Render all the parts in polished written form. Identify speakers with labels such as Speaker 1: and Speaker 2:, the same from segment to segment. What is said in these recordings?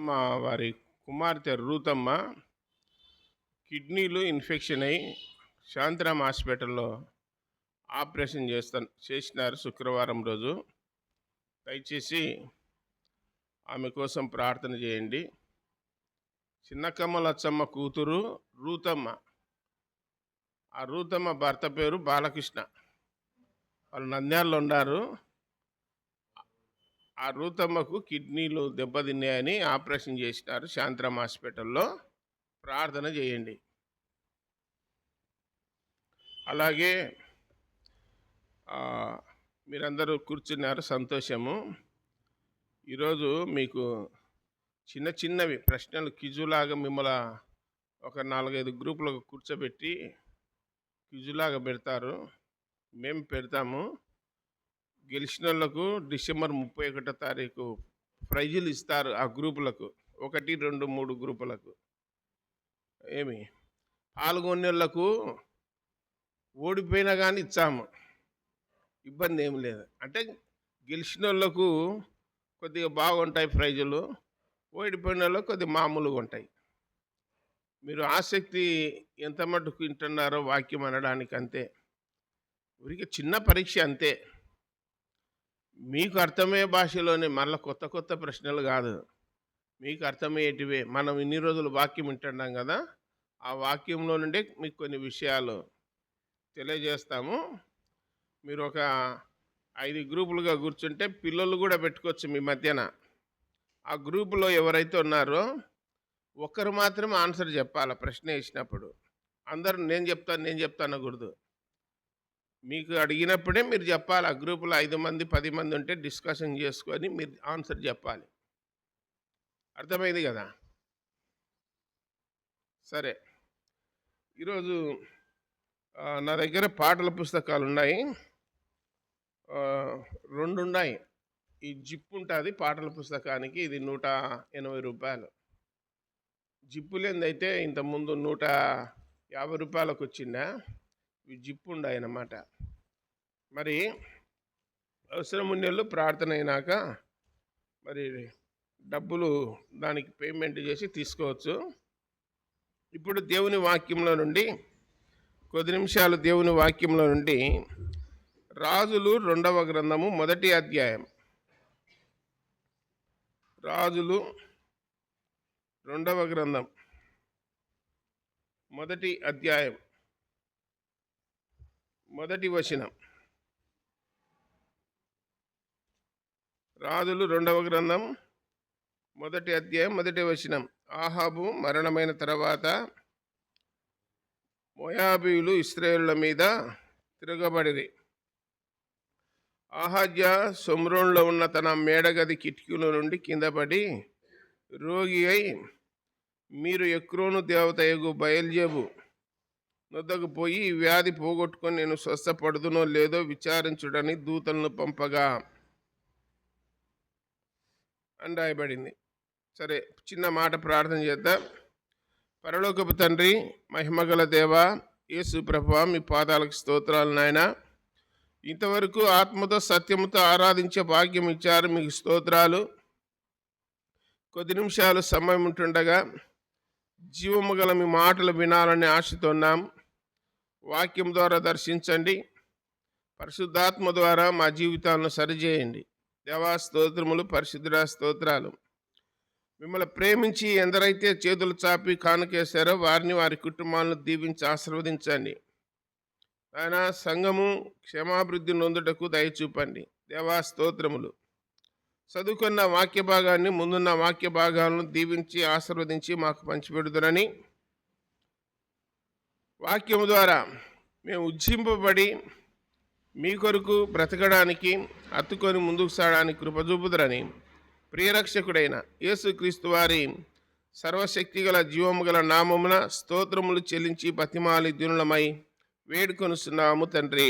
Speaker 1: మా వారి కుమార్తె రూతమ్మ కిడ్నీలు ఇన్ఫెక్షన్ అయ్యి శాంతిరామ్ హాస్పిటల్లో ఆపరేషన్ చేసినారు శుక్రవారం రోజు. దయచేసి ఆమె కోసం ప్రార్థన చేయండి. చిన్నకమ్మ లచ్చమ్మ కూతురు రూతమ్మ, ఆ రూతమ్మ భర్త పేరు బాలకృష్ణ. వాళ్ళు నంద్యాలలో ఉన్నారు. ఆ రూతమ్మకు కిడ్నీలు దెబ్బతిన్నాయని ఆపరేషన్ చేసినారు శాంతిరామ్ హాస్పిటల్లో. ప్రార్థన చేయండి. అలాగే మీరందరూ కూర్చున్నారు, సంతోషము. ఈరోజు మీకు చిన్న చిన్నవి ప్రశ్నలు క్విజులాగా మిమ్మల్ని ఒక 4-5 గ్రూపులకు కూర్చోబెట్టి క్విజులాగా పెడతారు. మేము పెడతాము. గెలిచిన వాళ్ళకు డిసెంబర్ 31వ తారీఖు ప్రైజులు ఇస్తారు. ఆ గ్రూపులకు 1, 2, 3 గ్రూపులకు. ఏమి పాల్గొనే వాళ్ళకు ఓడిపోయినా కానీ ఇచ్చాము, ఇబ్బంది ఏం లేదు. అంటే గెలిచిన వాళ్ళకు కొద్దిగా బాగుంటాయి ప్రైజులు, ఓడిపోయిన వాళ్ళకు కొద్దిగా మామూలుగా ఉంటాయి. మీరు ఆసక్తి ఎంత మటుకు వింటున్నారో వాక్యం అనడానికి అంతే. ఊరికి చిన్న పరీక్ష అంతే. మీకు అర్థమయ్యే భాషలోనే, మళ్ళీ కొత్త కొత్త ప్రశ్నలు కాదు, మీకు అర్థమయ్యేటివే. మనం ఇన్ని రోజులు వాక్యం వింటున్నాం కదా, ఆ వాక్యంలో నుండే మీకు కొన్ని విషయాలు తెలియజేస్తాము. మీరు ఒక 5 గ్రూపులుగా కూర్చుంటే పిల్లలు కూడా పెట్టుకోవచ్చు మీ మధ్యన. ఆ గ్రూపులో ఎవరైతే ఉన్నారో ఒక్కరు మాత్రమే ఆన్సర్ చెప్పాలి ప్రశ్న వేసినప్పుడు. అందరూ నేను చెప్తాను అనకూడదు. మీకు అడిగినప్పుడే మీరు చెప్పాలి. ఆ గ్రూపులో 5 మంది 10 మంది ఉంటే డిస్కషన్ చేసుకొని మీరు ఆన్సర్ చెప్పాలి. అర్థమైంది కదా? సరే, ఈరోజు నా దగ్గర పాటల పుస్తకాలు ఉన్నాయి. 2 ఉన్నాయి. ఈ జిప్ ఉంటుంది పాటల పుస్తకానికి, ఇది 180 రూపాయలు. జిప్పు లేనిదైతే ఇంతకుముందు 150 రూపాయలకు వచ్చిందా. ఇవి జిప్పు ఉన్నాయన్నమాట. మరి అవసరం ఉన్నోళ్ళు ప్రార్థన అయినాక మరి డబ్బులు దానికి పేమెంట్ చేసి తీసుకోవచ్చు. ఇప్పుడు దేవుని వాక్యంలో నుండి కొద్ది నిమిషాలు దేవుని వాక్యంలో నుండి రాజులు 2వ గ్రంథము 1వ అధ్యాయం. రాజులు 2వ గ్రంథం 1వ అధ్యాయం 1వ వచనం. రాజులు 2వ గ్రంథం 1వ అధ్యాయం 1వ వచనం. ఆహాబు మరణమైన తర్వాత మోయాబీయులు ఇశ్రాయేలుల మీద తిరగబడిరి. అహజ్యా షోమ్రోనులో ఉన్న తన మేడగది కిటికీల నుండి కింద పడి రోగి అయి, మీరు ఎక్రోను దేవతయగు బయల్జెబు నొద్దకు పోయి ఈ వ్యాధి పోగొట్టుకొని నేను స్వస్థపడుదునో లేదో విచారించుడని దూతలను పంపగా అని రాయబడింది. సరే, చిన్న మాట ప్రార్థన చేద్దాం. పరలోకపు తండ్రి, మహిమగల దేవా, యేసు ప్రభువా, మీ పాదాలకు స్తోత్రాలు నాయన. ఇంతవరకు ఆత్మతో సత్యముతో ఆరాధించే భాగ్యం ఇచ్చారు, మీకు స్తోత్రాలు. కొద్ది నిమిషాలు సమయం ఉంటుండగా జీవము గల మీ మాటలు వినాలని ఆశతోన్నాం. వాక్యం ద్వారా దర్శించండి, పరిశుద్ధాత్మ ద్వారా మా జీవితాలను సరిచేయండి. దేవా స్తోత్రములు, పరిశుద్ధుడా స్తోత్రాలు. మిమ్మల్ని ప్రేమించి ఎందరైతే చేతులు చాపి కానుకేశారో వారిని, వారి కుటుంబాలను దీవించి ఆశీర్వదించండి. ఆయన సంఘము క్షమాభివృద్ధి నొందుటకు దయచూపండి. దేవా స్తోత్రములు. చదువుకున్న వాక్య భాగాన్ని, ముందున్న వాక్య భాగాలను దీవించి ఆశీర్వదించి మాకు పంచిపెడుదురని, వాక్యము ద్వారా మేము ఉజ్జింపబడి మీ కొరకు బ్రతకడానికి, హత్తుకొని ముందుకు సాగడానికి కృపచూపుదురని ప్రియరక్షకుడైన యేసుక్రీస్తు వారి సర్వశక్తిగల జీవము గల నామమున స్తోత్రములు చెల్లించి బతిమాలి దీనులమై వేడుకొనుస్తున్నాము తండ్రి.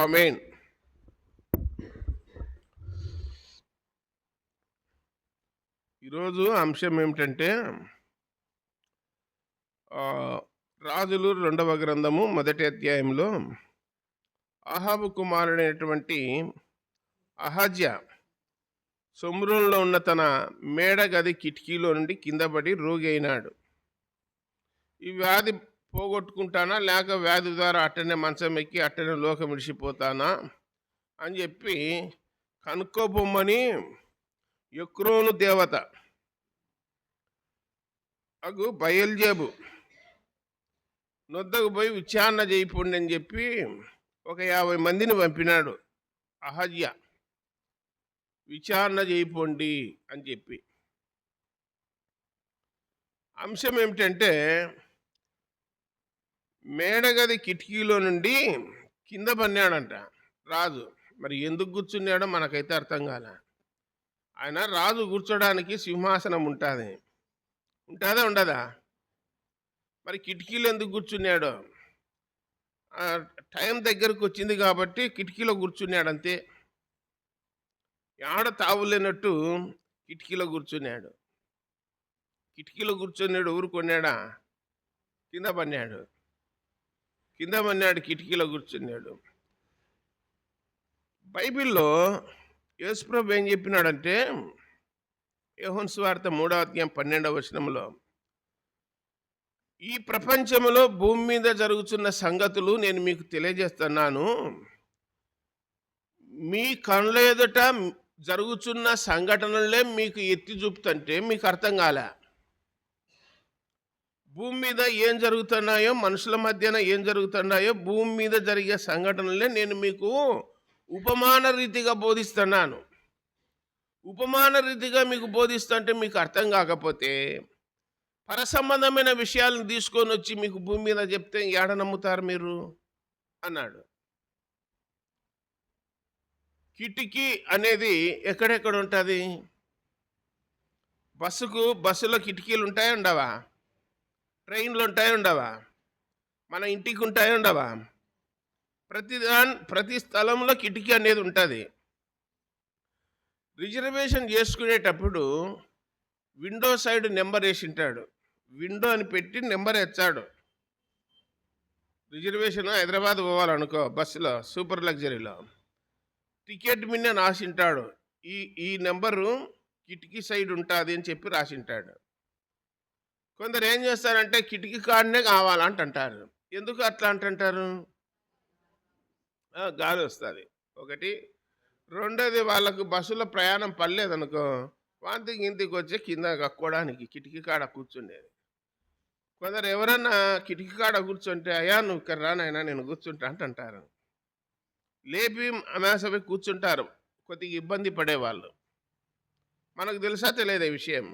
Speaker 1: ఆమేన్. ఈరోజు అంశం ఏమిటంటే రాజులు 2వ గ్రంథము 1వ అధ్యాయంలో అహాబు కుమారుడైనటువంటి అహజ్యా సొమ్రులో ఉన్న తన మేడ గది కిటికీలో నుండి కింద పడి రోగి అయినాడు. ఈ వ్యాధి పోగొట్టుకుంటానా లేక వ్యాధి ద్వారా అట్టనే మంచం ఎక్కి అట్టనే లోకం విడిచిపోతానా అని చెప్పి కనుక్కోబొమ్మని ఎక్రోను దేవత అగు బయల్జేబు నొద్దకు పోయి విచారణ చేయిపోండి అని చెప్పి ఒక 50 మందిని పంపినాడు. అహజ్య విచారణ చేయిపోండి అని చెప్పి. అంశం ఏమిటంటే మేడగది కిటికీలో నుండి కింద పన్నాడంట రాజు. మరి ఎందుకు కూర్చున్నాడో మనకైతే అర్థం కాలే. ఆయన రాజు కూర్చోడానికి సింహాసనం ఉంటుంది, ఉంటుందా ఉండదా? మరి కిటికీలో ఎందుకు కూర్చున్నాడు? టైం దగ్గరకు వచ్చింది కాబట్టి కిటికీలో కూర్చున్నాడు అంతే. ఆడ తావులేనట్టు కిటికీలో కూర్చున్నాడు. కిటికీలో కూర్చున్నాడు, ఊరుకొన్నాడా? కింద పన్నాడు. కిటికీలో కూర్చున్నాడు. బైబిల్లో యేసుప్రభు ఏం చెప్పినాడంటే యోహాను సువార్త 3వ అధ్యాయం 12వ వచనంలో, ఈ ప్రపంచంలో భూమి మీద జరుగుతున్న సంగతులు నేను మీకు తెలియజేస్తున్నాను, మీ కళ్ళ ఎదుట జరుగుతున్న సంఘటనలే మీకు ఎత్తి చూపుతుంటే మీకు అర్థం కాలే. భూమి మీద ఏం జరుగుతున్నాయో, మనుషుల మధ్యన ఏం జరుగుతున్నాయో, భూమి మీద జరిగే సంఘటనలే నేను మీకు ఉపమాన రీతిగా బోధిస్తున్నాను. ఉపమాన రీతిగా మీకు బోధిస్తుంటే మీకు అర్థం కాకపోతే పరసంబంధమైన విషయాలను తీసుకొని వచ్చి మీకు భూమి మీద చెప్తే ఏడ నమ్ముతారు మీరు అన్నాడు. కిటికీ అనేది ఎక్కడెక్కడ ఉంటుంది? బస్సులో కిటికీలు ఉంటాయి ఉండవా? ట్రైన్లు ఉంటాయి ఉండవా? మన ఇంటికి ఉంటాయి ఉండవా? ప్రతి స్థలంలో కిటికీ అనేది ఉంటుంది. రిజర్వేషన్ చేసుకునేటప్పుడు విండో సైడ్ నెంబర్ వేసి ఉంటాడు. విండో అని పెట్టి నెంబర్ ఎచ్చాడు. రిజర్వేషన్ హైదరాబాద్ పోవాలనుకో, బస్సులో సూపర్ లగ్జరీలో టికెట్ మీద రాసింటాడు, ఈ నెంబరు కిటికీ సైడ్ ఉంటుంది అని చెప్పి రాసింటాడు. కొందరు ఏం చేస్తారంటే కిటికీ కాడనే కావాలంటారు. ఎందుకు అట్లా అంటుంటారు? గాలి వస్తుంది ఒకటి. రెండోది, వాళ్ళకు బస్సులో ప్రయాణం పడలేదనుకో, వాంతికి ఇంటికి వచ్చి కింద కక్కోవడానికి కిటికీ కాడ కూర్చుండేది. కొందరు ఎవరన్నా కిటికీ కాడ కూర్చుంటే, అయ్యా నువ్వు ఇక్కడ రానైనా నేను కూర్చుంటా అంటారు. లేపి అమాసపై కూర్చుంటారు కొద్దిగా ఇబ్బంది పడేవాళ్ళు. మనకు తెలుసా తెలియదు ఈ విషయం.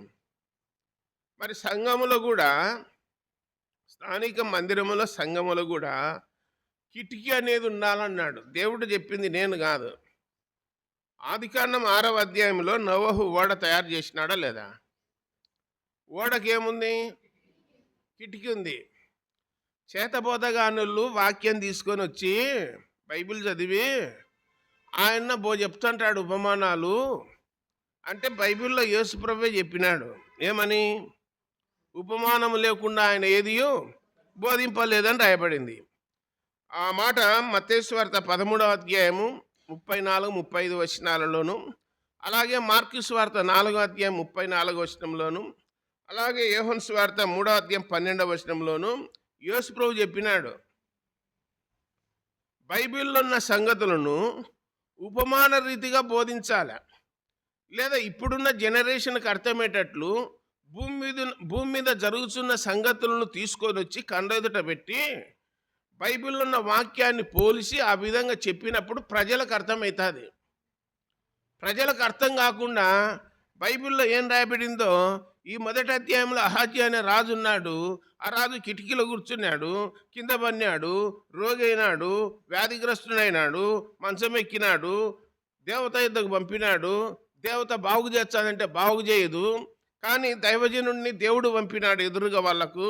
Speaker 1: మరి సంఘములో కూడా, స్థానిక మందిరములో సంఘములో కూడా కిటికీ అనేది ఉండాలన్నాడు. దేవుడు చెప్పింది నేను కాదు. ఆదికాండం 6వ అధ్యాయంలో నోవహు ఓడ తయారు చేసినాడా లేదా? ఓడకి ఏముంది? కిటికీ ఉంది. చేతబోధగానులు వాక్యం తీసుకొని వచ్చి బైబిల్ చదివి ఆయన చెప్తుంటాడు ఉపమానాలు. అంటే బైబిల్లో యేసుప్రభువే చెప్పినాడు. ఏమని? ఉపమానం లేకుండా ఆయన ఏదియో బోధింపలేదని రాయబడింది. ఆ మాట మత్తయి సువార్త 13వ అధ్యాయము 34-35 వచనాలలోను, అలాగే మార్కు సువార్త 4వ అధ్యాయం 34వ వచనంలోను, అలాగే యోహాను సువార్త 3వ అధ్యాయం 12వ వచనంలోను యేసుప్రభు చెప్పినాడు, బైబిల్లో ఉన్న సంగతులను ఉపమాన రీతిగా బోధించాలి. లేదా ఇప్పుడున్న జనరేషన్కి అర్థమయ్యేటట్లు భూమి మీద జరుగుతున్న సంగతులను తీసుకొని వచ్చి కండ్రెదుట పెట్టి బైబిల్లో ఉన్న వాక్యాన్ని పోలిసి ఆ విధంగా చెప్పినప్పుడు ప్రజలకు అర్థమవుతుంది. ప్రజలకు అర్థం కాకుండా బైబిల్లో ఏం రాయబడిందో, ఈ మొదటి అధ్యాయంలో అహజ్య అనే రాజు ఉన్నాడు. ఆ రాజు కిటికీలో కూర్చున్నాడు, కింద పన్నాడు, రోగి అయినాడు, వ్యాధిగ్రస్తుడైనాడు, మంచం ఎక్కినాడు, దేవత యుద్ధకు పంపినాడు. దేవత బాగు చేస్తానంటే బాగు చేయదు. కానీ దైవజనుడిని దేవుడు పంపినాడు ఎదురుగా వాళ్లకు.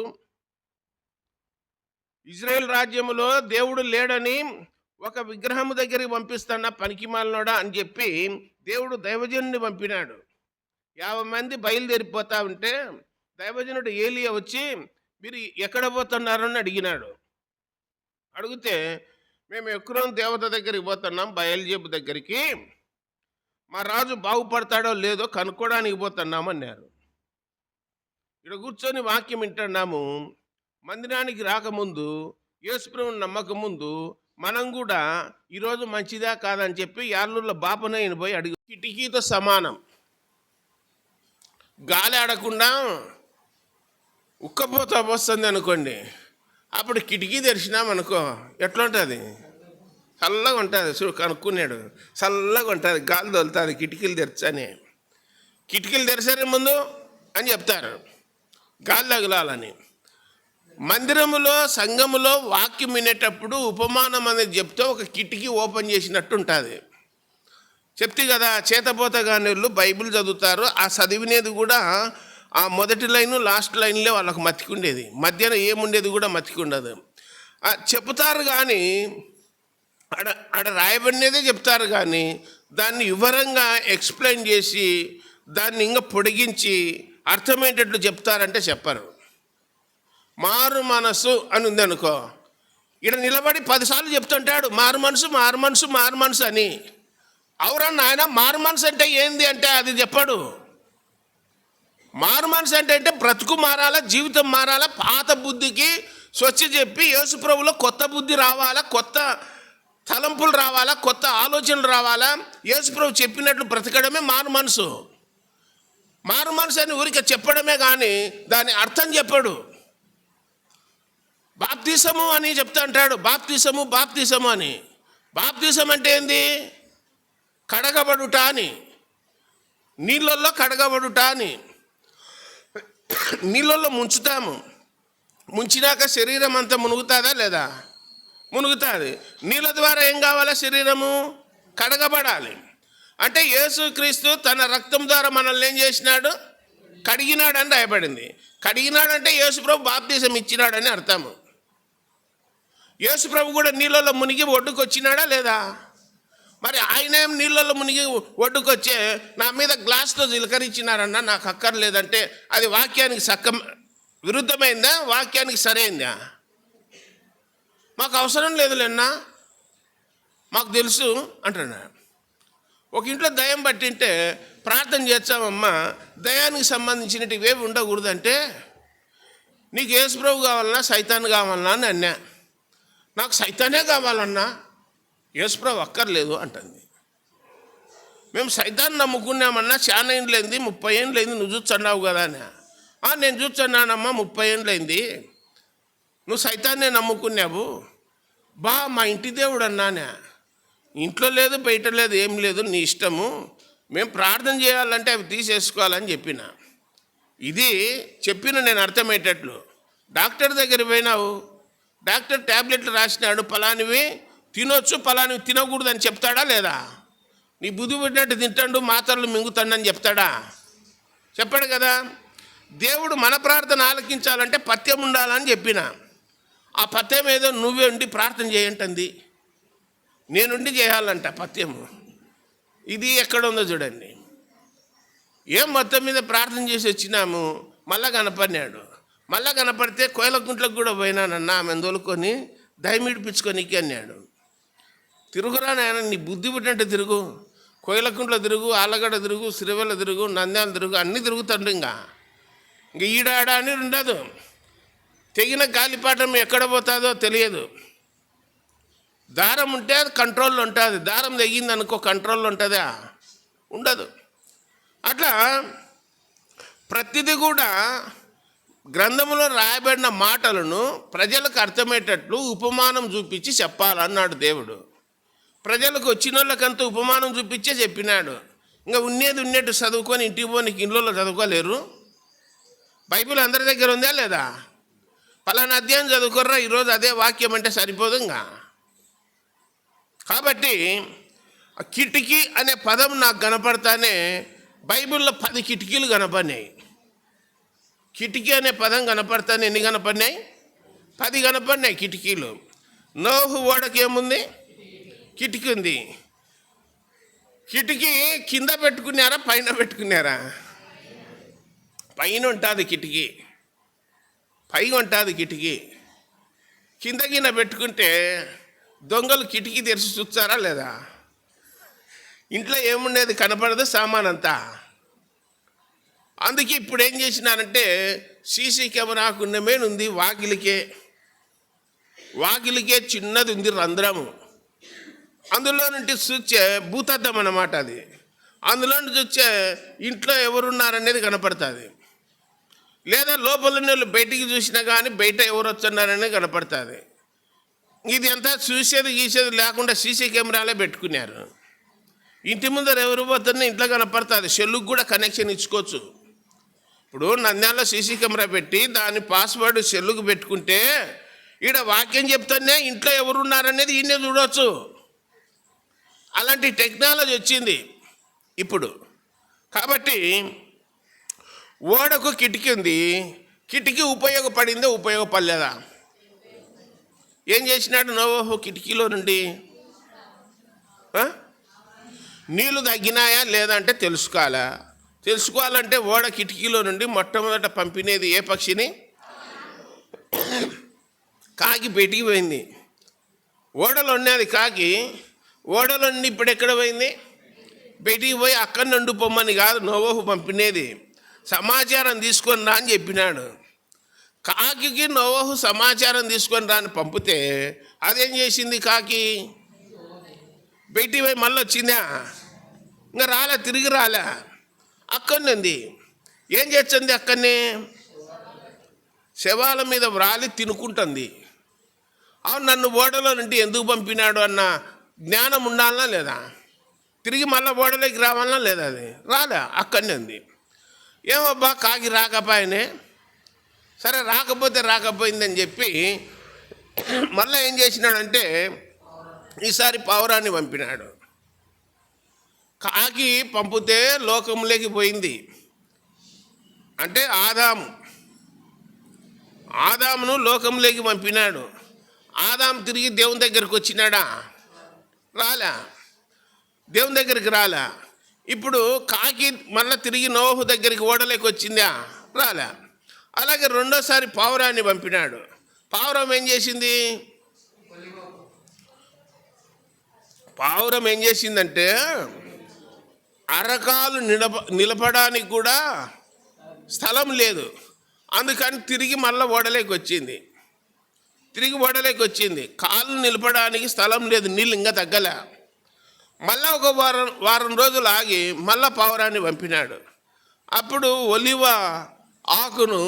Speaker 1: ఇజ్రాయెల్ రాజ్యములో దేవుడు లేడని ఒక విగ్రహము దగ్గరికి పంపిస్తాడా పనికిమాలినోడా అని చెప్పి దేవుడు దైవజనుడిని పంపినాడు. 50 మంది బయలుదేరిపోతా ఉంటే దైవజనుడు ఏలియా వచ్చి, మీరు ఎక్కడ పోతున్నారని అడిగినాడు. అడిగితే, మేము ఎక్రోను దేవత దగ్గరికి పోతున్నాం, బయల్జేబు దగ్గరికి. మా రాజు బాగుపడతాడో లేదో కనుక్కోవడానికి పోతున్నామన్నారు. ఇక్కడ కూర్చొని వాక్యం వింటున్నాము. మందిరానికి రాకముందు, యేసుప్రభుని నమ్మకముందు మనం కూడా ఈరోజు మంచిదా కాదని చెప్పి యార్లూర్లో బాపనయ్యని పోయి అడిగి, కిటికీతో సమానం. గాలి ఆడకుండా ఉక్కపోత వస్తుంది అనుకోండి, అప్పుడు కిటికీ తెరిచినాం అనుకో ఎట్లా ఉంటుంది? చల్లగా ఉంటుంది. కనుక్కున్నాడు, చల్లగా ఉంటుంది, గాలి తోలుతుంది కిటికీలు తెరచని. కిటికీలు తెరిచారే ముందు అని చెప్తారు, గాలి తగలాలని. మందిరములో సంఘములో వాక్యం వినేటప్పుడు ఉపమానం అనేది చెప్తే ఒక కిటికీ ఓపెన్ చేసినట్టు ఉంటుంది. చెప్తే కదా, చేతపోతగానేళ్ళు బైబిల్ చదువుతారు, ఆ చదివినేది కూడా ఆ మొదటి లైను లాస్ట్ లైన్లే వాళ్ళకు మతికుండేది, మధ్యలో ఏముండేది కూడా మతికుండదు. చెప్తారు కానీ ఆడ రాయబడినదే చెప్తారు కానీ దాన్ని వివరంగా ఎక్స్ప్లెయిన్ చేసి దాన్ని ఇంకా పొడిగించి అర్థమయ్యేటట్లు చెప్తారంటే చెప్పరు. మారు మనసు అని ఉంది అనుకో, ఇక్కడ నిలబడి 10 సార్లు చెప్తుంటాడు మారు మనసు మారు మనసు మారు మనసు అని. అవురన్న ఆయన మారు మనసు అంటే ఏంది అంటే అది చెప్పడు. మారు మనసు అంటే బ్రతుకు మారాలా, జీవితం మారాలా, పాత బుద్ధికి స్వచ్ఛ చెప్పి యేసుప్రభులో కొత్త బుద్ధి రావాలా, కొత్త తలంపులు రావాలా, కొత్త ఆలోచనలు రావాలా, యేసుప్రభు చెప్పినట్లు బ్రతకడమే మారు మనసు. మారు మనసు అని ఊరికే చెప్పడమే కానీ దాని అర్థం చెప్పడు. బాప్తిసము అని చెప్తా అంటాడు, బాప్తిసము బాప్తిసము అని. బాప్తిసం అంటే ఏంది? కడగబడుట అని, నీళ్ళల్లో కడగబడుట అని. నీళ్ళల్లో ముంచుతాము, ముంచినాక శరీరం అంతా మునుగుతుందా లేదా? మునుగుతుంది. నీళ్ళ ద్వారా ఏం కావాలా? శరీరము కడగబడాలి. అంటే యేసుక్రీస్తు తన రక్తం ద్వారా మనల్ని ఏం చేసినాడు? కడిగినాడు అని రాయబడింది. కడిగినాడంటే యేసుప్రభు బాప్తిసం ఇచ్చినాడని అర్థము. యేసుప్రభు కూడా నీళ్ళలో మునిగి ఒడ్డుకు వచ్చినాడా లేదా? మరి ఆయన ఏం నీళ్ళలో మునిగి ఒడ్డుకు వచ్చే నా మీద గ్లాస్తో చిలకరించినారన్నా నాకు అక్కర్లేదంటే అది వాక్యానికి విరుద్ధమైందా? వాక్యానికి సరైందా? మాకు అవసరం లేదులేన్నా, మాకు తెలుసు అంటున్నాడు. ఒక ఇంట్లో దయ్యం పట్టింటే ప్రార్థన చేస్తామమ్మా, దయానికి సంబంధించినవి ఇవేవి ఉండకూడదంటే నీకు యేసుప్రభు కావాలన్నా సైతాన్ కావాలన్నా అని అన్నా. నాకు సైతానే కావాలన్నా, యేసుప్రభు అక్కర్లేదు అంటుంది. మేము సైతాన్ని నమ్ముకున్నామన్నా చాలా ఏండ్లైంది, 30 ఏండ్లైంది, నువ్వు చూస్తున్నావు కదా అని. నేను చూస్తున్నానమ్మా 30 ఏండ్లైంది, నువ్వు సైతాన్నే నమ్ముకున్నావు. మా ఇంటి దేవుడు అన్నానే, ఇంట్లో లేదు బయట లేదు ఏం లేదు, నీ ఇష్టము, మేము ప్రార్థన చేయాలంటే అవి తీసేసుకోవాలని చెప్పిన. ఇది చెప్పిన నేను అర్థమయ్యేటట్లు. డాక్టర్ దగ్గర పోయినావు, డాక్టర్ ట్యాబ్లెట్లు రాసినాడు, ఫలానివి తినొచ్చు ఫలానివి తినకూడదు అని చెప్తాడా లేదా? నీ బుద్ధి పెట్టినట్టు తింటాడు, మాత్రలు మింగుతాడని చెప్తాడా? చెప్పాడు కదా. దేవుడు మన ప్రార్థన ఆలకించాలంటే పథ్యం ఉండాలని చెప్పిన. ఆ పథ్యం ఏదో నువ్వే ఉండి ప్రార్థన చేయంటుంది, నేనుండి చేయాలంట పథ్యము. ఇది ఎక్కడ ఉందో చూడండి. ఏం మొత్తం మీద ప్రార్థన చేసి వచ్చినాము, మళ్ళా కనపడినాడు. మళ్ళా కనపడితే కోయలకుంట్లకు కూడా పోయినానన్నా, ఆమె తోలుకొని దయమిడిపించుకోనికి అన్నాడు. తిరుగురా నాయన, నీ బుద్ధి పుట్టినట్టు తిరుగు, కోయలకుంట్లో తిరుగు, ఆలగడ తిరుగు, సిరివెల్ల తిరుగు, నంద్యాల తిరుగు, అన్నీ తిరుగుతాడు. ఇంక ఈడాడ అని ఉండదు. తెగిన గాలిపాటం ఎక్కడ పోతుందో తెలియదు. దారం ఉంటే అది కంట్రోల్లో ఉంటుంది, దారం తెగింది అనుకో కంట్రోల్లో ఉంటుందా? ఉండదు. అట్లా ప్రతిదీ కూడా గ్రంథంలో రాయబడిన మాటలను ప్రజలకు అర్థమయ్యేటట్లు ఉపమానం చూపించి చెప్పాలన్నాడు దేవుడు. ప్రజలకు వచ్చిన వాళ్ళకంతా ఉపమానం చూపించే చెప్పినాడు. ఇంకా ఉన్నట్టు చదువుకొని ఇంటికి పోనీకి ఇంట్లో చదువుకోలేరు. బైబిల్ అందరి దగ్గర ఉందా లేదా? పలానా అధ్యాయం చదువుకోర్రా ఈరోజు అదే వాక్యం అంటే సరిపోదు. ఇంకా కాబట్టి కిటికీ అనే పదం నాకు కనపడతానే బైబిల్లో 10 కిటికీలు కనపడినాయి. కిటికీ అనే పదం కనపడతానే ఎన్ని కనపడినాయి? 10 కనపడినాయి కిటికీలు. నోహు ఓడకి ఏముంది? కిటికీ ఉంది. కిటికీ కింద పెట్టుకున్నారా పైన పెట్టుకున్నారా? పైన ఉంటుంది కిటికీ, పైగా ఉంటుంది కిటికీ. కింద కింద పెట్టుకుంటే దొంగలు కిటికీ తెరిచి చూస్తారా లేదా? ఇంట్లో ఏముండేది కనపడదు సామాన్ అంతా. అందుకే ఇప్పుడు ఏం చేసినారంటే సీసీ కెమెరాకు ఉంది వాకిలికే చిన్నది ఉంది రంధ్రము. అందులో నుండి చూచే భూతద్దం అన్నమాట అది. అందులో నుండి చూచే ఇంట్లో ఎవరున్నారనేది కనపడుతుంది. లేదా లోపల నీళ్ళు బయటికి చూసినా కానీ బయట ఎవరు వస్తున్నారనేది కనపడుతుంది. ఇది అంతా గీసేది లేకుండా సీసీ కెమెరాలే పెట్టుకున్నారు. ఇంటి ముందర ఎవరు పోతున్నా ఇంట్లో కనపడుతుంది. సెల్లుకు కూడా కనెక్షన్ ఇచ్చుకోవచ్చు. ఇప్పుడు నంద్యాలలో సీసీ కెమెరా పెట్టి దాని పాస్వర్డ్ సెల్లుకు పెట్టుకుంటే ఈడ వాక్యం చెప్తానే ఇంట్లో ఎవరున్నారనేది ఈయనే చూడవచ్చు. అలాంటి టెక్నాలజీ వచ్చింది ఇప్పుడు. కాబట్టి ఓడకు కిటికీ ఉంది. కిటికీ ఉపయోగపడలేదా? ఏం చేసినాడు నోవహు? కిటికీలో నుండి నీళ్లు తగ్గినాయా లేదా అంటే తెలుసుకోవాలంటే ఓడ కిటికీలో నుండి మొట్టమొదట పంపినది ఏ పక్షిని? కాకి బయటికి పోయింది. ఓడలో ఉన్నది కాకి. ఓడలో నుండి ఇప్పుడు ఎక్కడ పోయింది? బయటికి పోయి అక్కడ నుండి పొమ్మని కాదు నోవహు పంపినది, సమాచారం తీసుకొని రా అని చెప్పినాడు. కాకి నోవహు సమాచారం తీసుకొని రాని పంపితే అదేం చేసింది? కాకి బయటికి పోయి మళ్ళీ వచ్చిందా? ఇంకా తిరిగి రాలే, అక్కడనే ఉంది. ఏం చేస్తుంది? అక్కడనే శవాల మీద వ్రాలి తినుకుంటుంది. అవును, నన్ను ఓడలో నుండి ఎందుకు పంపినాడు అన్న జ్ఞానం ఉండాలనా లేదా? తిరిగి మళ్ళీ ఓడలోకి రావాలనా లేదా? అది రాలే, అక్కడనే ఉంది. ఏమబ్బా కాకి రాకపోయినే, సరే రాకపోయిందని చెప్పి మళ్ళీ ఏం చేసినాడంటే ఈసారి పావురాన్ని పంపినాడు. కాకి పంపితే లోకంలోకి పోయింది. అంటే ఆదామును లోకంలోకి పంపినాడు. ఆదాము తిరిగి దేవుని దగ్గరికి వచ్చినాడా? రాలే, దేవుని దగ్గరికి రాలే. ఇప్పుడు కాకి మళ్ళీ తిరిగి నోవహు దగ్గరికి ఓడలేకి వచ్చిందా? రాలే. అలాగే రెండోసారి పావురాన్ని పంపినాడు. పావురం ఏం చేసిందంటే అరకాలు నిలపడానికి కూడా స్థలం లేదు. అందుకని తిరిగి మళ్ళీ ఓడలేకి వచ్చింది. కాళ్ళు నిలపడానికి స్థలం లేదు, నీళ్ళు ఇంకా తగ్గలే. మళ్ళీ ఒక వారం రోజులు ఆగి మళ్ళీ పావురాన్ని పంపినాడు. అప్పుడు ఒలివ ఆకును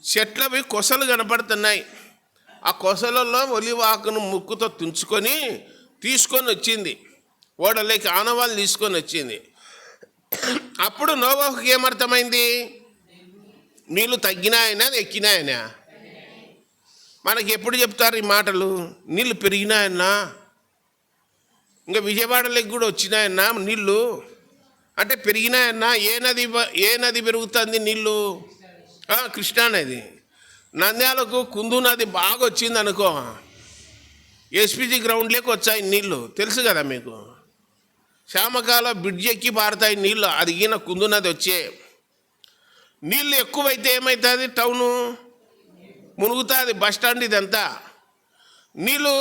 Speaker 1: చెట్లవి కొసలు కనపడుతున్నాయి. ఆ కొసలలో ఒలివ ఆకును ముక్కుతో తీసుకొని వచ్చింది. ఓడలేకి ఆనవాళ్ళు తీసుకొని వచ్చింది. అప్పుడు నోవహుకి ఏమర్థమైంది? నీళ్ళు తగ్గినాయనా ఎక్కినాయనా? మనకి ఎప్పుడు చెప్తారు ఈ మాటలు? నీళ్ళు పెరిగినాయన్నా, ఇంకా విజయవాడలోకి కూడా వచ్చినాయన్నా నీళ్ళు అంటే పెరిగినాయన్నా. ఏ నది పెరుగుతుంది నీళ్ళు? కృష్ణానది. నంద్యాలకు కుందు నది బాగా వచ్చింది అనుకో, ఎస్పీజీ గ్రౌండ్లోకి వచ్చాయి నీళ్ళు, తెలుసు కదా మీకు. శ్యామకాల బ్రిడ్జ్ ఎక్కి పారుతాయి నీళ్ళు, అదిగిన కుందు నది వచ్చే. నీళ్ళు ఎక్కువైతే ఏమవుతుంది? టౌను మునుగుతుంది, బస్టాండ్ ఇదంతా. నీళ్ళు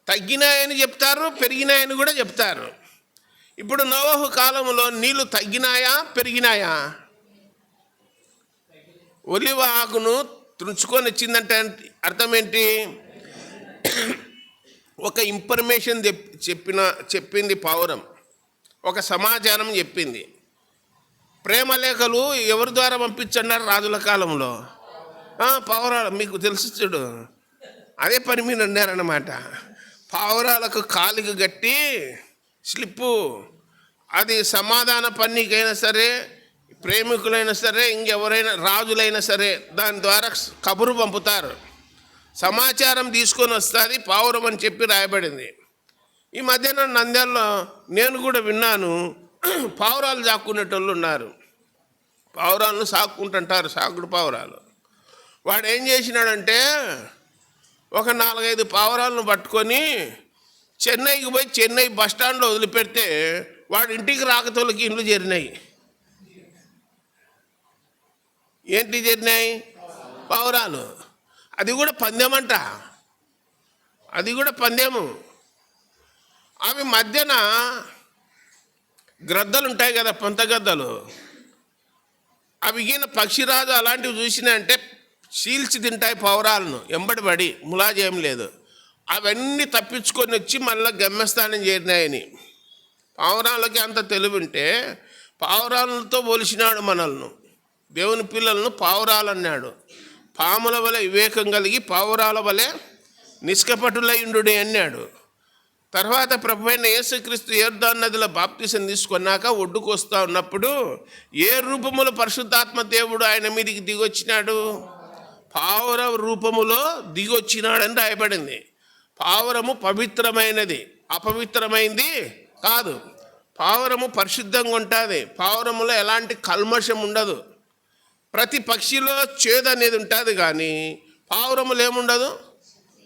Speaker 1: తగ్గినాయని చెప్తారు, పెరిగినాయని కూడా చెప్తారు. ఇప్పుడు నోవహు కాలంలో నీళ్లు తగ్గినాయా పెరిగినాయా? ఒలివ ఆకును తుంచుకొని వచ్చిందంటే అర్థం ఏంటి? ఒక ఇన్ఫర్మేషన్ చెప్పింది పావురం, ఒక సమాచారం చెప్పింది. ప్రేమలేఖలు ఎవరి ద్వారా పంపించన్నారు రాజుల కాలంలో? పావురాలు. మీకు తెలుసు చూడు, అదే పని మీద ఉన్నారన్నమాట. పావురాలకు కాలికి గట్టి స్లిప్పు, అది సమాధాన పన్నికైనా సరే, ప్రేమికులైనా సరే, ఇంకెవరైనా రాజులైనా సరే దాని ద్వారా కబురు పంపుతారు, సమాచారం తీసుకొని వస్తుంది. పావురం అని చెప్పి రాయబడింది. ఈ మధ్యన నంద్యాలలో నేను కూడా విన్నాను, పావురాలు సాక్కునేటోళ్ళు ఉన్నారు. పావురాలను సాక్కుంటుంటారు, సాకుడు పావురాలు. వాడు ఏం చేసినాడంటే ఒక 4-5 పావురాలను పట్టుకొని చెన్నైకి పోయి చెన్నై బస్టాండ్లో వదిలిపెడితే వాడు ఇంటికి రాకతోళ్ళకి ఇండ్లు చేరినాయి. ఏంటి చేరినాయి? పావురాలు. అది కూడా పందెమంట, అది కూడా పందెము. అవి మధ్యన గ్రద్దలు ఉంటాయి కదా, పొంత గద్దలు. అవి ఈయన పక్షిరాజు అలాంటివి చూసినాయంటే చీల్చి తింటాయి పావురాలను, ఎంబడిపడి ములాజేం లేదు. అవన్నీ తప్పించుకొని వచ్చి మళ్ళీ గమ్యస్థానం చేరినాయని. పావురాలకి అంత తెలివి ఉంటే పావురాలతో పోలిచినాడు మనల్ని. దేవుని పిల్లలను పావురాలు అన్నాడు. పాముల వలె వివేకం కలిగి పావురాల వలె నిష్కపటులయుండు అన్నాడు. తర్వాత ప్రభు అయిన యేసుక్రీస్తు యోర్దాను నదిలో బాప్తిసం తీసుకున్నాక ఒడ్డుకు వస్తూ ఉన్నప్పుడు ఏ రూపములో పరిశుద్ధాత్మ దేవుడు ఆయన మీదికి దిగొచ్చినాడు? పావుర రూపములో దిగొచ్చినాడని రాయబడింది. పావురము పవిత్రమైనది, అపవిత్రమైంది కాదు. పావురము పరిశుద్ధంగా ఉంటుంది. పావురములో ఎలాంటి కల్మషం ఉండదు. ప్రతి పక్షిలో చేదు అనేది ఉంటుంది, కానీ పావురములు ఏముండదు,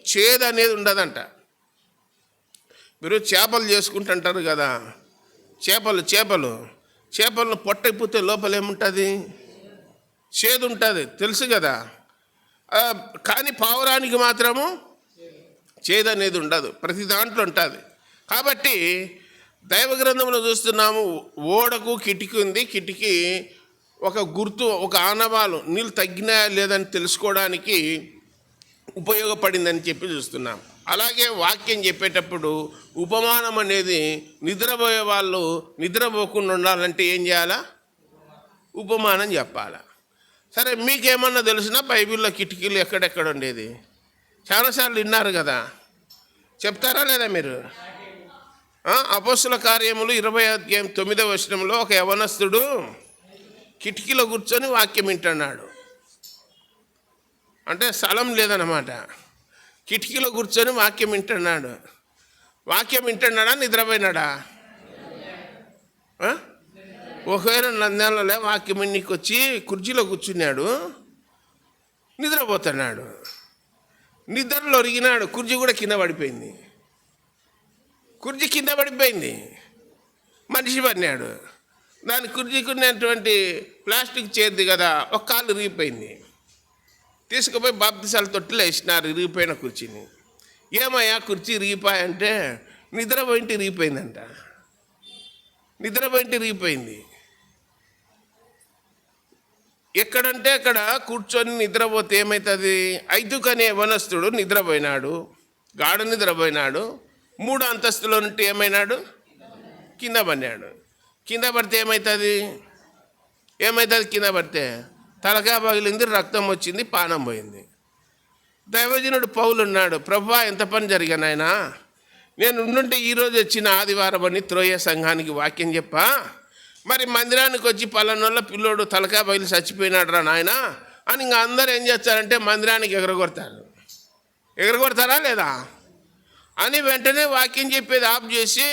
Speaker 1: చేదు అనేది ఉండదంట. మీరు చేపలు చేసుకుంటుంటారు కదా, చేపలను పొట్టైపోతే లోపల ఏముంటుంది? చేదు ఉంటుంది, తెలుసు కదా. కానీ పావురానికి మాత్రము చేదు అనేది ఉండదు, ప్రతి దాంట్లో ఉంటుంది. కాబట్టి దైవ గ్రంథంలో చూస్తున్నాము, ఓడకు కిటికీ ఉంది. కిటికీ ఒక గుర్తు, ఒక ఆనవాలు, నీళ్ళు తగ్గినాయా లేదని తెలుసుకోవడానికి ఉపయోగపడిందని చెప్పి చూస్తున్నాం. అలాగే వాక్యం చెప్పేటప్పుడు ఉపమానం అనేది నిద్రపోయే వాళ్ళు నిద్రపోకుండా ఉండాలంటే ఏం చేయాలా? ఉపమానం చెప్పాలా. సరే, మీకేమన్నా తెలిసినా బైబిల్లో కిటికీలు ఎక్కడెక్కడ ఉండేది? చాలాసార్లు విన్నారు కదా, చెప్తారా లేదా మీరు? అపోస్తుల కార్యములు 20:9 ఒక యవనస్తుడు కిటికీలో కూర్చొని వాక్యం వింటున్నాడు. అంటే స్థలం లేదన్నమాట. కిటికీలో కూర్చొని వాక్యం వింటున్నాడు. వాక్యం వింటున్నాడా, నిద్రపోయినాడా? ఒకవేళ నంద్యాలలో వాక్యం నీకు వచ్చి కుర్చీలో కూర్చున్నాడు, నిద్రపోతున్నాడు. నిద్రలో ఒరిగినాడు, కుర్చీ కూడా కింద పడిపోయింది. కుర్చీ కింద పడిపోయింది, మనిషి పడినాడు. దాని కుర్చీకి ఉన్నటువంటి ప్లాస్టిక్ చేరుది కదా, ఒక కాలు ఇరిగిపోయింది. తీసుకుపోయి బాప్తిసాల తొట్టిలో వేసినారు ఇరిగిపోయిన కుర్చీని. ఏమయ్యా కుర్చీ ఇరిగిపోయంటే నిద్రపోయింటి ఇరిగిపోయిందంట. నిద్రపోయింటి ఇరిగిపోయింది. ఎక్కడంటే అక్కడ కూర్చొని నిద్రపోతే ఏమవుతుంది? ఐదుకనే యవనస్తుడు నిద్రపోయినాడు, గాఢ నిద్రపోయినాడు. 3వ అంతస్తులో నుండి ఏమైనాడు? కింద పడినాడు. కింద పడితే ఏమవుతుంది? కింద పడితే తలకాయ పగిలింది, రక్తం వచ్చింది, పానం పోయింది. దైవజనుడు పౌలు ఉన్నాడు, ప్రభువా ఎంత పని జరిగాను ఆయన, నేను ఉండుంటే ఈరోజు వచ్చిన ఆదివారం అని త్రోయ సంఘానికి వాక్యం చెప్పా, మరి మందిరానికి వచ్చి పలానోళ్ళ పిల్లోడు తలకాయ పగిలి చచ్చిపోయినాడు రా నాయన అని ఇంకా అందరూ ఏం చేస్తారంటే మందిరానికి ఎగరగొడతారు. ఎగరగొడతారా లేదా అని వెంటనే వాక్యం చెప్పేది ఆఫ్ చేసి